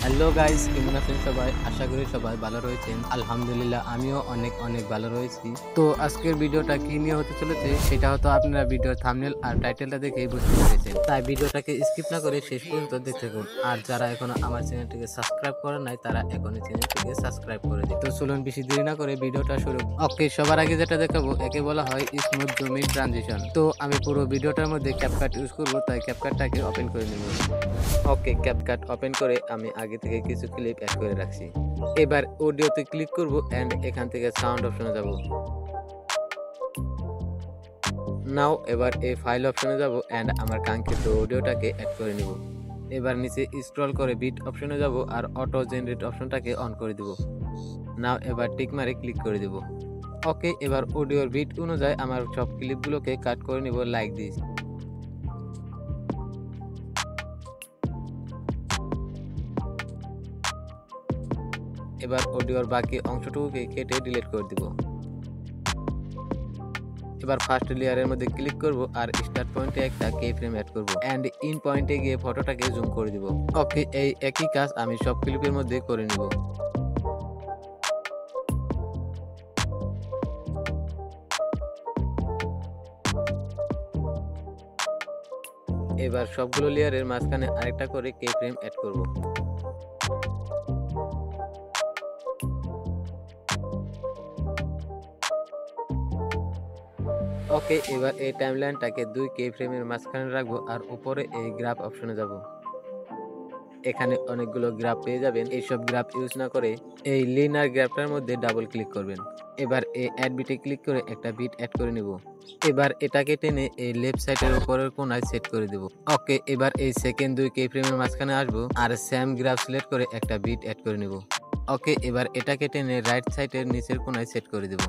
Hello guys, কেমন আছেন সবাই? আশা করি সবাই ভালো রয়েছেন। আলহামদুলিল্লাহ আমিও অনেক অনেক ভালো রয়েছি। তো আজকের ভিডিওটা কি নিয়ে হতে চলেছে সেটা হয়তো আপনারা ভিডিওর থাম্বনেল আর টাইটেলটা দেখেই বুঝতে পেরেছেন। তাই ভিডিওটাকে স্কিপ না করে শেষ পর্যন্ত দেখতে থাকুন। আর যারা এখনো আমার চ্যানেলটিকে সাবস্ক্রাইব করে নাই তারা এখনই চ্যানেলটিকে সাবস্ক্রাইব করে দিন। তো চলুন বেশি দেরি না করে ভিডিওটা শুরু। ওকে, সবার আগে যেটা দেখাবো একে বলা হয় স্মুথ জুমিং ট্রানজিশন। তো আমি পুরো ভিডিওটার মধ্যে ক্যাপকাট ইউজ করব, তাই ক্যাপকাটটাকে ওপেন করে নেব। ওকে, ক্যাপকাট ওপেন করে আমি আগে থেকে কিছু ক্লিপ অ্যাড করে রাখছি। এবার অডিওতে ক্লিক করব এন্ড এখান থেকে সাউন্ড অপশনে যাব। নাও এবার এই ফাইল অপশনে যাব এন্ড আমার কাঙ্ক্ষিত অডিওটাকে অ্যাড করে নিব। এবার নিচে স্ক্রল করে বিট অপশনে যাব আর অটো জেনারেট অপশনটাকে অন করে দিব। নাও এবার টিক মারে ক্লিক করে দিব। ওকে, এবার অডিওর বিট অনুযায়ী আমার সব ক্লিপগুলোকে কাট করে নিব লাইক দিস। এবার অডিওর বাকি অংশটুকুকে কেটে ডিলিট করে দিব। এবার ফার্স্ট লেয়ারের মধ্যে ক্লিক করব আর স্টার্ট পয়েন্টে একটা কে ফ্রেম অ্যাড করব এন্ড ইন পয়েন্টে গিয়ে ফটোটাকে জুম করে দিব। ওকে, এই একই কাজ আমি সব ক্লিপের মধ্যে করে নিব। এবার সবগুলো লেয়ারের মাঝখানে আরেকটা করে কে ফ্রেম অ্যাড করব। ওকে, এবার এই টাইমলাইনটাকে 2 কে ফ্রেমের মাঝখানে রাখবো আর উপরে এই গ্রাফ অপশনে যাব। এখানে অনেকগুলো গ্রাফ পেয়ে যাবেন। এইসব গ্রাফ ইউজ না করে এই লিনিয়ার গ্রাফটার মধ্যে ডাবল ক্লিক করবেন। এবার এই অ্যাড বিটে ক্লিক করে একটা বিট অ্যাড করে নিব। এবার এটাকে টেনে এই লেফট সাইডের উপরের কোণায় সেট করে দেব। ওকে, এবার এই সেকেন্ড 2 কে ফ্রেমের মাঝখানে আসবো আর সেম গ্রাফ সিলেক্ট করে একটা বিট অ্যাড করে নিব। ওকে, এবার এটাকে টেনে রাইট সাইডের নিচের কোণায় সেট করে দেব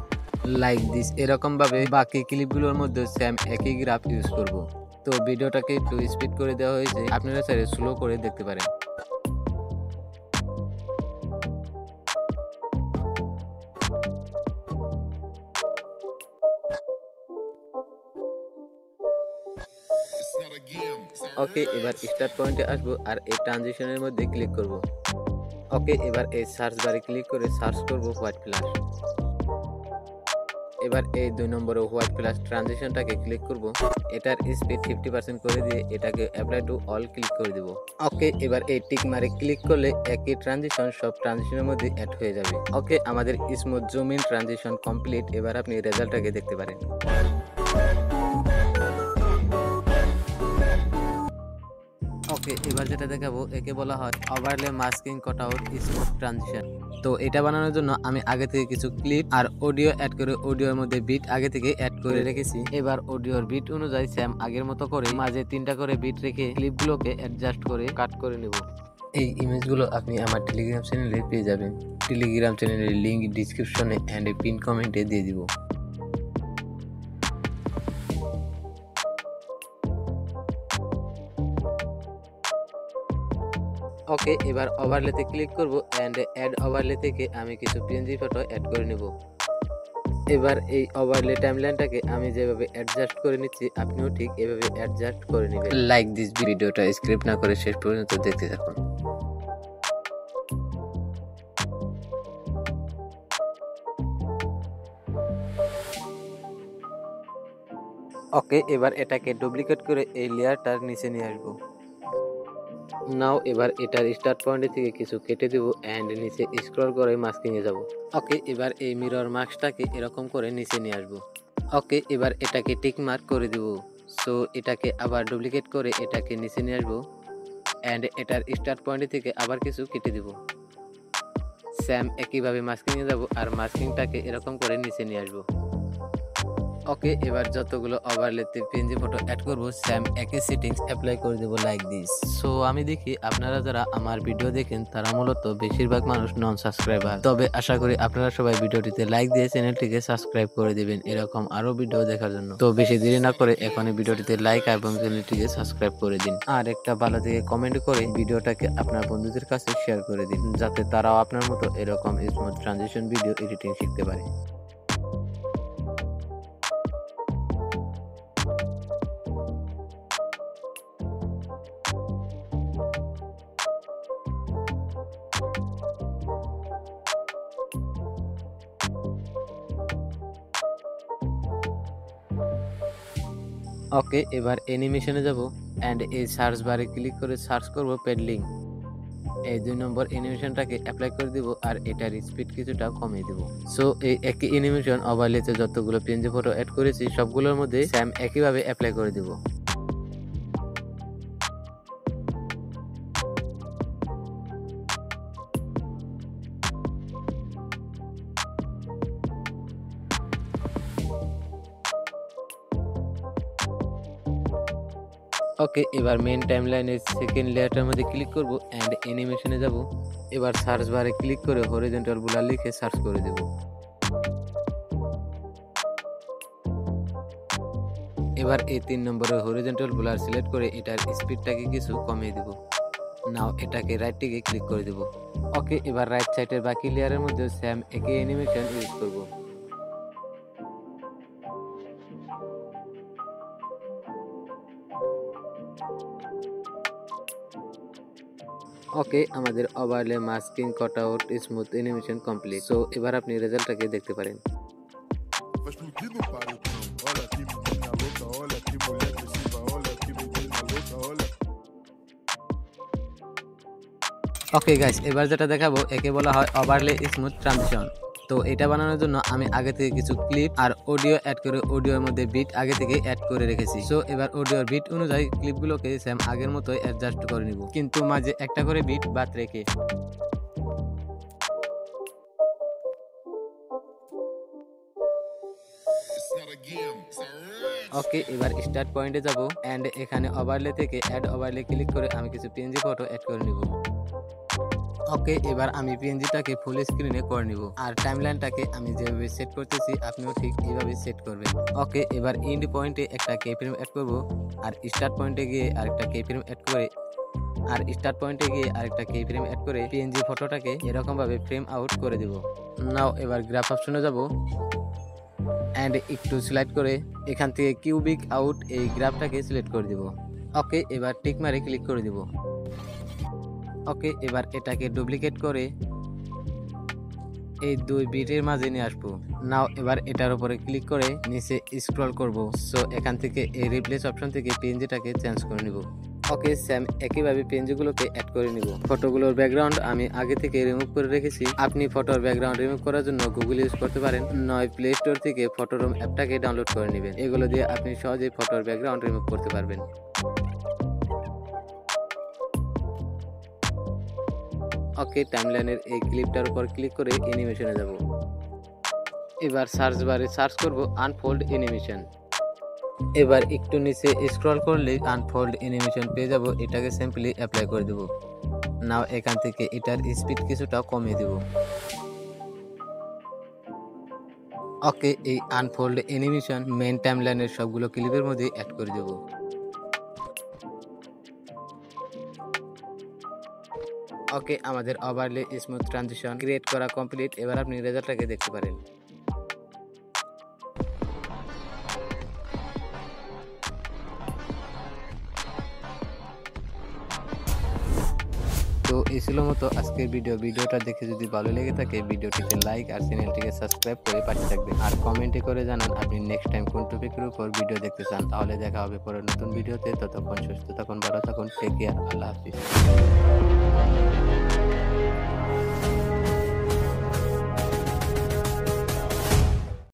লাইক দিস। এরকম ভাবে বাকি ক্লিপগুলোর মধ্যে সেম একই গ্রাফ ইউজ করব। তো ভিডিওটাকে একটু স্পিড করে দেওয়া হয়েছে, আপনারা চাইলে স্লো করে দেখতে পারেন। ওকে, এবার স্টার্ট পয়েন্টে আসবো আর এই ট্রানজিশনের মধ্যে ক্লিক করব। ওকে, এবার এই সার্চ বারে ক্লিক করে সার্চ করব হোয়াইট প্লাস। এবার এই 2 নম্বরে হোয়াইট প্লাস ট্রানজিশনটাকে ক্লিক করব। এটার স্পিড 50% করে দিয়ে এটাকে অ্যাপ্লাই টু অল ক্লিক করে দিব। ওকে, এবার এই টিক মারে ক্লিক করলে একই ট্রানজিশন সব ট্রানজিশনের মধ্যে অ্যাড হয়ে যাবে। ওকে, আমাদের smooth zoom in transition complete. এবার আপনি রেজাল্টটাকে দেখতে পারেন। ওকে, এবার যেটা দেখাবো একে বলা হয় overlay masking cutout smooth transition. তো এটা বানানোর জন্য আমি আগে থেকে কিছু ক্লিপ আর অডিও অ্যাড করে অডিওর মধ্যে বিট আগে থেকে অ্যাড করে রেখেছি। এবার অডিওর বিট অনুযায়ী সেম আগের মতো করে মাঝে 3টা করে বিট রেখে ক্লিপগুলোকে অ্যাডজাস্ট করে কাট করে নেব। এই ইমেজগুলো আপনি আমার টেলিগ্রাম চ্যানেলে পেয়ে যাবেন। টেলিগ্রাম চ্যানেলের লিংক ডিসক্রিপশনে এন্ড পিন কমেন্টে দিয়ে দিব। ওকে, এবার ওভারলেতে ক্লিক করব এন্ড অ্যাড ওভারলে থেকে আমি কিছু পিএনজি ফটো অ্যাড করে নেব। এবার এই ওভারলে টাইমলাইনটাকে আমি যেভাবে অ্যাডজাস্ট করে নিচ্ছি আপনিও ঠিক এভাবে অ্যাডজাস্ট করে নেবেন। Like this. ভিডিওটা স্ক্রিপ্ট না করে শেষ পর্যন্ত দেখতে থাকুন। ওকে, এবার এটাকে ডুপ্লিকেট করে এই লেয়ারটার নিচে নিয়ে আসবো। নাও এবার এটার স্টার্ট পয়েন্ট থেকে কিছু কেটে দেব এন্ড নিচে স্ক্রল করে মাস্কিং এ যাব। ওকে, এবার এই মিরর মাস্কটাকে এরকম করে নিচে নিয়ে আসবো। ওকে, এবার এটাকে টিক মার্ক করে দেব। সো এটাকে আবার ডুপ্লিকেট করে এটাকে নিচে নিয়ে আসবো এন্ড এটার স্টার্ট পয়েন্ট থেকে আবার কিছু কেটে দেব। সেম একইভাবে মাস্কিং এ যাব আর মাস্কিংটাকে এরকম করে নিচে নিয়ে আসবো। ওকে, এবার যতগুলো ওভারলেতে পিএনজি ফটো অ্যাড করব সেম একই সেটিংস অ্যাপ্লাই করে দেব লাইক দিস। সো আমি দেখি আপনারা যারা আমার ভিডিও দেখেন তারা মূলত বেশিরভাগ মানুষ নন সাবস্ক্রাইবার। তবে আশা করি আপনারা সবাই ভিডিওটিতে লাইক দিয়ে চ্যানেলটিকে সাবস্ক্রাইব করে দিবেন এরকম আরো ভিডিও দেখার জন্য। তো বেশি দেরি না করে এখনই ভিডিওটিতে লাইক এবং চ্যানেলটিকে সাবস্ক্রাইব করে দিন আর একটা ভালো থেকে কমেন্ট করে ভিডিওটাকে আপনার বন্ধুদের কাছে শেয়ার করে দিন যাতে তারাও আপনার মতো এরকম স্মুথ ট্রানজিশন ভিডিও এডিটিং শিখতে পারে। ওকে, এবার অ্যানিমেশনে যাব অ্যান্ড এই সার্চ বারে ক্লিক করে সার্চ করব পেডলিং। এই 2 নম্বর অ্যানিমেশনটাকে অ্যাপ্লাই করে দিব আর এটার স্পিড কিছুটা কমিয়ে দিব। সো এই একই অ্যানিমেশন ওভারলেতে যতগুলো পিএনজি ফটো অ্যাড করেছি সবগুলোর মধ্যে সেম একইভাবে অ্যাপ্লাই করে দিব। ওকে, এবার মেইন টাইমলাইনের সেকেন্ড লেয়ারটার মধ্যে ক্লিক করব অ্যান্ড অ্যানিমেশনে যাব। এবার সার্চ বারে ক্লিক করে হরিজন্টাল বুলার লিখে সার্চ করে দেব। এবার এই 3 নম্বরের হরিজন্টাল বুলার সিলেক্ট করে এটার স্পিডটাকে কিছু কমিয়ে দেব। নাও এটাকে রাইট দিকে ক্লিক করে দেব। ওকে, এবার রাইট সাইডের বাকি লেয়ারের মধ্যে সেম একই অ্যানিমেশন ইউজ করব। ওকে, আমাদের overlay masking cutout smooth animation complete. So এবার আপনি রেজাল্টটাকে দেখতে পারেন। Vai explodir no páreo, cão. Olha que menina louca, olha que mulher agressiva, olha que menina louca, olha. Okay guys, এবার যেটা দেখাবো একে বলা হয় ওভারলে স্মুথ ট্রানজিশন। তো এটা বানানোর জন্য আমি আগে থেকে কিছু ক্লিপ আর অডিও অ্যাড করে অডিওর মধ্যে বিট আগে থেকে অ্যাড করে রেখেছি। সো এবার অডিওর বিট অনুযায়ী ক্লিপগুলোকে সেম আগের মতোই অ্যাডজাস্ট করে নিব, কিন্তু মাঝে একটা করে বিট বাদ রেখে। It's not a game, it's a race. ওকে, এবার স্টার্ট পয়েন্টে যাব এন্ড এখানে ওভারলে থেকে অ্যাড ওভারলে ক্লিক করে আমি কিছু পিএনজি ফটো অ্যাড করে নিব। ওকে, এবার আমি পিএনজিটাকে ফুল স্ক্রিনে করে নিব আর টাইমলাইনটাকে আমি যেভাবে সেট করতেছি আপনিও ঠিক এইভাবে সেট করবেন। ওকে, এবার এন্ড পয়েন্টে একটা কে ফ্রেম অ্যাড করব আর স্টার্ট পয়েন্টে গিয়ে আরেকটা কে ফ্রেম অ্যাড করে পিএনজি ফটোটাকে এরকম ভাবে ফ্রেম আউট করে দিব। নাও এবার গ্রাফ অপশনে যাব এন্ড একটু সিলেক্ট করে এখান থেকে কিউবিক আউট এই গ্রাফটাকে সিলেক্ট করে দিব। ওকে, এবার টিক মারে ক্লিক করে দিব। ওকে, এবার এটাকে ডুপ্লিকেট করে এই 2 বিটের মাঝে নিয়ে আসবো। নাও এবার এটার উপরে ক্লিক করে নিচে স্ক্রল করব। সো এখান থেকে এই রিপ্লেস অপশন থেকে পিএনজিটাকে চেঞ্জ করে নিব। ওকে, সেম একইভাবে পিএনজিগুলোকে অ্যাড করে নিব। ফটোগুলোর ব্যাকগ্রাউন্ড আমি আগে থেকে রিমুভ করে রেখেছি। আপনি ফটোর ব্যাকগ্রাউন্ড রিমুভ করার জন্য গুগল ইউজ করতে পারেন, নয় প্লে স্টোর থেকে ফটোরুম অ্যাপটাকে ডাউনলোড করে নেবেন। এগুলো দিয়ে আপনি সহজেই ফটোর ব্যাকগ্রাউন্ড রিমুভ করতে পারবেন। ওকে, টাইমলাইনের এই ক্লিপটার উপর ক্লিক করে অ্যানিমেশনে যাব। এবার সার্চ বারে সার্চ করব আনফোল্ড অ্যানিমেশন। এবার একটু নিচে স্ক্রল করলে আনফোল্ড অ্যানিমেশন পেয়ে যাব। এটাকে সিম্পলি অ্যাপ্লাই করে দেব। নাও এখান থেকে এটার স্পিড কিছুটা কমিয়ে দেব। ওকে, এই আনফোল্ড অ্যানিমেশন মেইন টাইমলাইনের সবগুলো ক্লিপের মধ্যে অ্যাড করে দেব। ওকে, আমাদের ওভারলে স্মুথ ট্রানজিশন ক্রিয়েট করা কমপ্লিট। এবার আপনি রেজাল্টটাকে দেখতে পারেন। তো এই ছিল মতো আজকের ভিডিওটা দেখে যদি ভালো লেগে থাকে ভিডিওটিতে লাইক আর চ্যানেলটিকে সাবস্ক্রাইব করে পাশে থাকবেন আর কমেন্টে করে জানান আপনি নেক্সট টাইম কোন টপিকের উপর ভিডিও দেখতে চান। তাহলে দেখা হবে পরের নতুন ভিডিওতে। ততক্ষণ সুস্থ থাকুন, ভালো থাকুন, টেক কেয়ার, আল্লাহ হাফিজ।